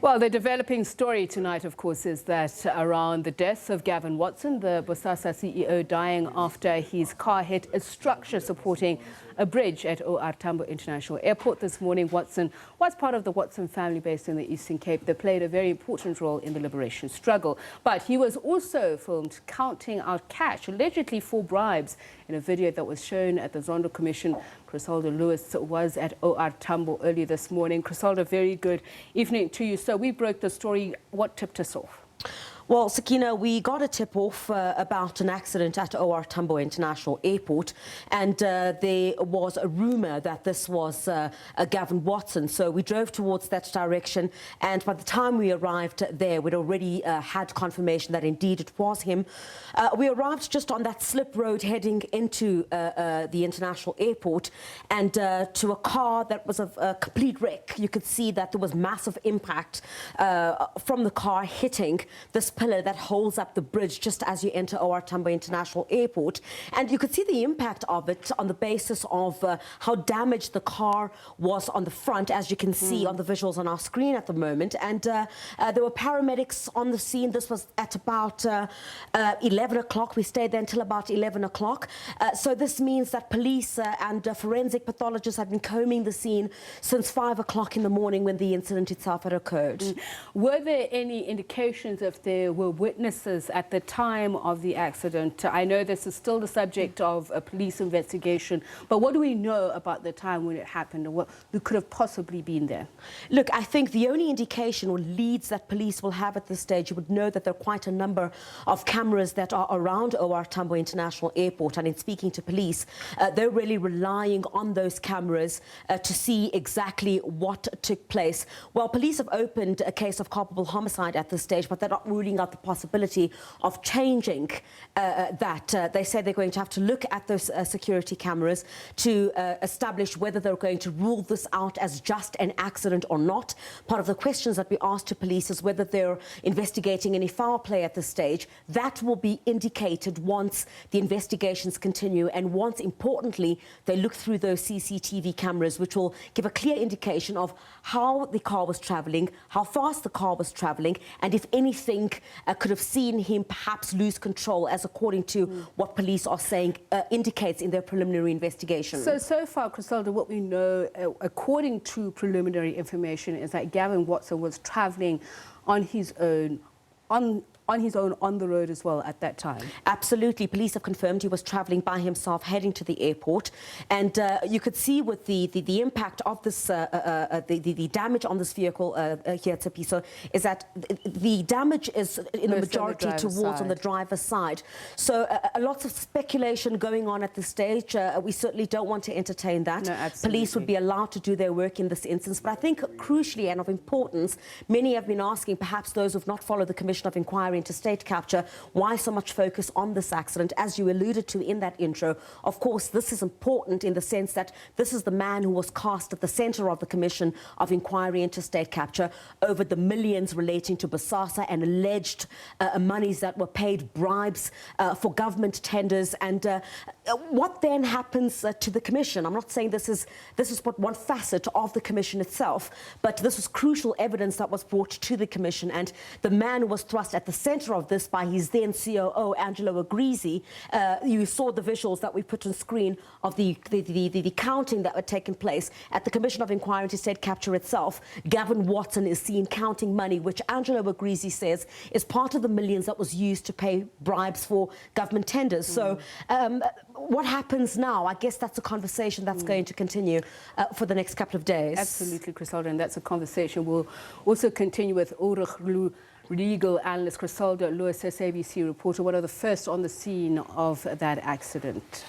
Well, the developing story tonight, of course, is that around the death of Gavin Watson, the Bosasa CEO dying after his car hit a structure supporting a bridge at OR Tambo International Airport this morning. Watson was part of the Watson family based in the Eastern Cape. They played a very important role in the liberation struggle. But he was also filmed counting out cash, allegedly for bribes, in a video that was shown at the Zondo Commission. Chriselda Lewis was at OR Tambo early this morning. Chriselda, very good evening to you. So we broke the story. What tipped us off? Well, Sakina, we got a tip-off about an accident at OR Tambo International Airport, and there was a rumour that this was Gavin Watson. So we drove towards that direction, and by the time we arrived there, we'd already had confirmation that indeed it was him. We arrived just on that slip road heading into the international airport, and to a car that was a complete wreck. You could see that there was massive impact from the car hitting this pillar that holds up the bridge just as you enter OR Tambo International Airport. And you could see the impact of it on the basis of how damaged the car was on the front, as you can see on the visuals on our screen at the moment. And there were paramedics on the scene. This was at about 11 o'clock. We stayed there until about 11 o'clock. So this means that police and forensic pathologists had been combing the scene since 5 o'clock in the morning when the incident itself had occurred. Were there any indications if there were witnesses at the time of the accident? I know this is still the subject of a police investigation, but what do we know about the time when it happened and who could have possibly been there? Look, I think the only indication or leads that police will have at this stage, you would know that there are quite a number of cameras that are around OR Tambo International Airport, and in speaking to police, they're really relying on those cameras to see exactly what took place. Well, police have opened a case of culpable homicide at this stage, but they're not ruling out the possibility of changing that. They say they're going to have to look at those security cameras to establish whether they're going to rule this out as just an accident or not. Part of the questions that we asked to police is whether they're investigating any foul play at this stage. That will be indicated once the investigations continue and once, importantly, they look through those CCTV cameras, which will give a clear indication of how the car was travelling, how fast the car was travelling, and if anything could have seen him perhaps lose control, as according to what police are saying indicates in their preliminary investigation. So far, Chriselda, what we know, according to preliminary information, is that Gavin Watson was travelling on his own, on the road as well at that time. Absolutely. Police have confirmed he was travelling by himself heading to the airport, and you could see with the impact of this the damage on this vehicle here at Tsepiso is that the damage is in the majority towards on the driver's side. So lots of speculation going on at this stage. We certainly don't want to entertain that. No, police would be allowed to do their work in this instance, but I think crucially and of importance, many have been asking, perhaps those who have not followed the Commission of Inquiry into state capture, why so much focus on this accident? As you alluded to in that intro, of course, this is important in the sense that this is the man who was cast at the centre of the Commission of Inquiry into state capture over the millions relating to Bosasa and alleged monies that were paid, bribes for government tenders. And what then happens to the Commission? I'm not saying this is but one facet of the Commission itself, but this was crucial evidence that was brought to the Commission, and the man who was thrust at the centre of this by his then COO, Angelo Agrizi. You saw the visuals that we put on screen of the counting that had taken place at the Commission of Inquiry into State Capture itself. Gavin Watson is seen counting money, which Angelo Agrizi says is part of the millions that was used to pay bribes for government tenders. So what happens now? I guess that's a conversation that's going to continue for the next couple of days. Absolutely, Chriselda, and that's a conversation we'll also continue with legal analyst Chriselda Lewis, SABC reporter, one of the first on the scene of that accident.